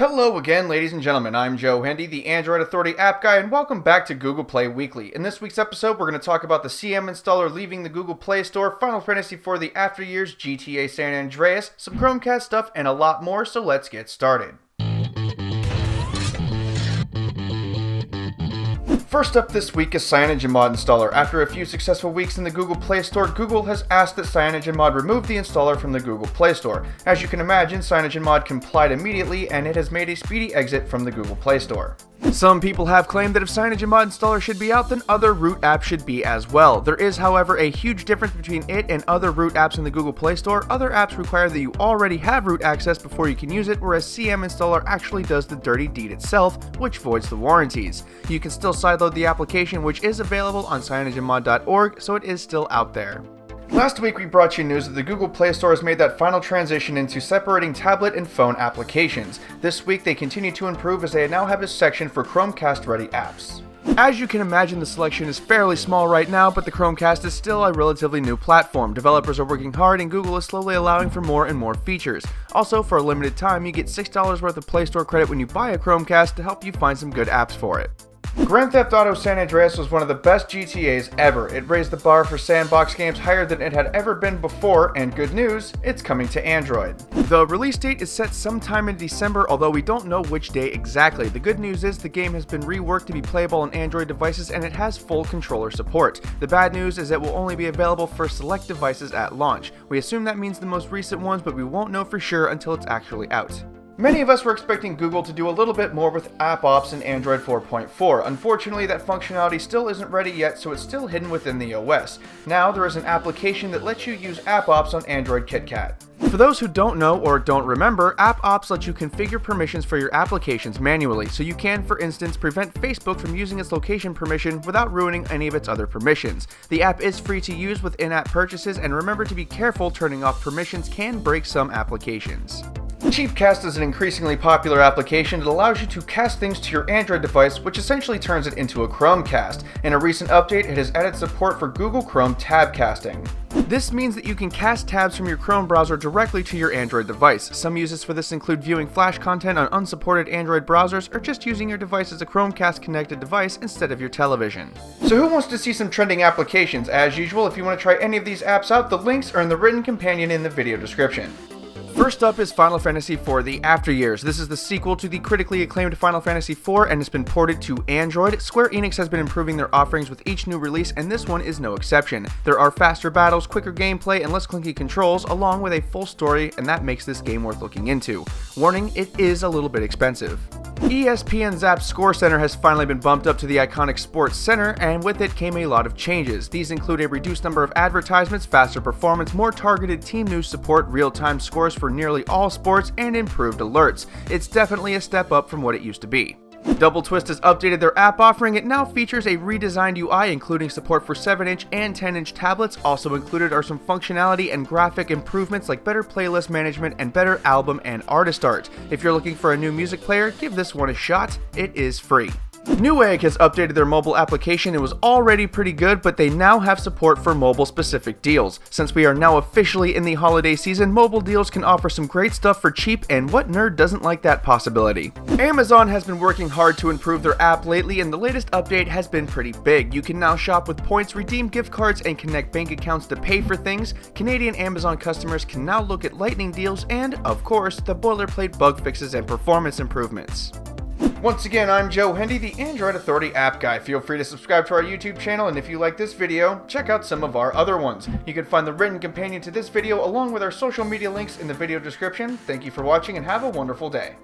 Hello again, ladies and gentlemen. I'm Joe Hendy, the Android Authority app guy, and welcome back to Google Play Weekly. In this week's episode, we're going to talk about the CM installer leaving the Google Play Store, Final Fantasy IV the After Years, GTA San Andreas, some Chromecast stuff, and a lot more, so let's get started. First up this week is Cyanogen Mod Installer. After a few successful weeks in the Google Play Store, Google has asked that Cyanogen Mod remove the installer from the Google Play Store. As you can imagine, Cyanogen Mod complied immediately, and it has made a speedy exit from the Google Play Store. Some people have claimed that if Cyanogen Mod Installer should be out, then other root apps should be as well. There is, however, a huge difference between it and other root apps in the Google Play Store. Other apps require that you already have root access before you can use it, whereas CM Installer actually does the dirty deed itself, which voids the warranties. You can still sideload the application, which is available on cyanogenmod.org, so it is still out there. Last week we brought you news that the Google Play Store has made that final transition into separating tablet and phone applications. This week they continue to improve as they now have a section for Chromecast ready apps. As you can imagine, the selection is fairly small right now, but the Chromecast is still a relatively new platform. Developers are working hard and Google is slowly allowing for more and more features. Also, for a limited time, you get $6 worth of Play Store credit when you buy a Chromecast to help you find some good apps for it. Grand Theft Auto San Andreas was one of the best GTAs ever. It raised the bar for sandbox games higher than it had ever been before, and good news, it's coming to Android. The release date is set sometime in December, although we don't know which day exactly. The good news is the game has been reworked to be playable on Android devices and it has full controller support. The bad news is it will only be available for select devices at launch. We assume that means the most recent ones, but we won't know for sure until it's actually out. Many of us were expecting Google to do a little bit more with App Ops in Android 4.4. Unfortunately, that functionality still isn't ready yet, so it's still hidden within the OS. Now, there is an application that lets you use App Ops on Android KitKat. For those who don't know or don't remember, App Ops lets you configure permissions for your applications manually, so you can, for instance, prevent Facebook from using its location permission without ruining any of its other permissions. The app is free to use with in-app purchases, and remember to be careful, turning off permissions can break some applications. Cheapcast is an increasingly popular application that allows you to cast things to your Android device, which essentially turns it into a Chromecast. In a recent update, it has added support for Google Chrome tab casting. This means that you can cast tabs from your Chrome browser directly to your Android device. Some uses for this include viewing Flash content on unsupported Android browsers or just using your device as a Chromecast connected device instead of your television. So who wants to see some trending applications? As usual, if you want to try any of these apps out, the links are in the written companion in the video description. First up is Final Fantasy IV the After Years. This is the sequel to the critically acclaimed Final Fantasy IV and it's been ported to Android. Square Enix has been improving their offerings with each new release and this one is no exception. There are faster battles, quicker gameplay, and less clunky controls along with a full story, and that makes this game worth looking into. Warning, it is a little bit expensive. ESPN Zap's Score Center has finally been bumped up to the iconic Sports Center, and with it came a lot of changes. These include a reduced number of advertisements, faster performance, more targeted team news support, real-time scores for nearly all sports, and improved alerts. It's definitely a step up from what it used to be. Double Twist has updated their app offering. It now features a redesigned UI including support for 7-inch and 10-inch tablets. Also included are some functionality and graphic improvements like better playlist management and better album and artist art. If you're looking for a new music player, give this one a shot. It is free. Newegg has updated their mobile application. It was already pretty good, but they now have support for mobile-specific deals. Since we are now officially in the holiday season, mobile deals can offer some great stuff for cheap, and what nerd doesn't like that possibility? Amazon has been working hard to improve their app lately, and the latest update has been pretty big. You can now shop with points, redeem gift cards, and connect bank accounts to pay for things. Canadian Amazon customers can now look at lightning deals and, of course, the boilerplate bug fixes and performance improvements. Once again, I'm Joe Hendy, the Android Authority app guy. Feel free to subscribe to our YouTube channel, and if you like this video, check out some of our other ones. You can find the written companion to this video along with our social media links in the video description. Thank you for watching and have a wonderful day.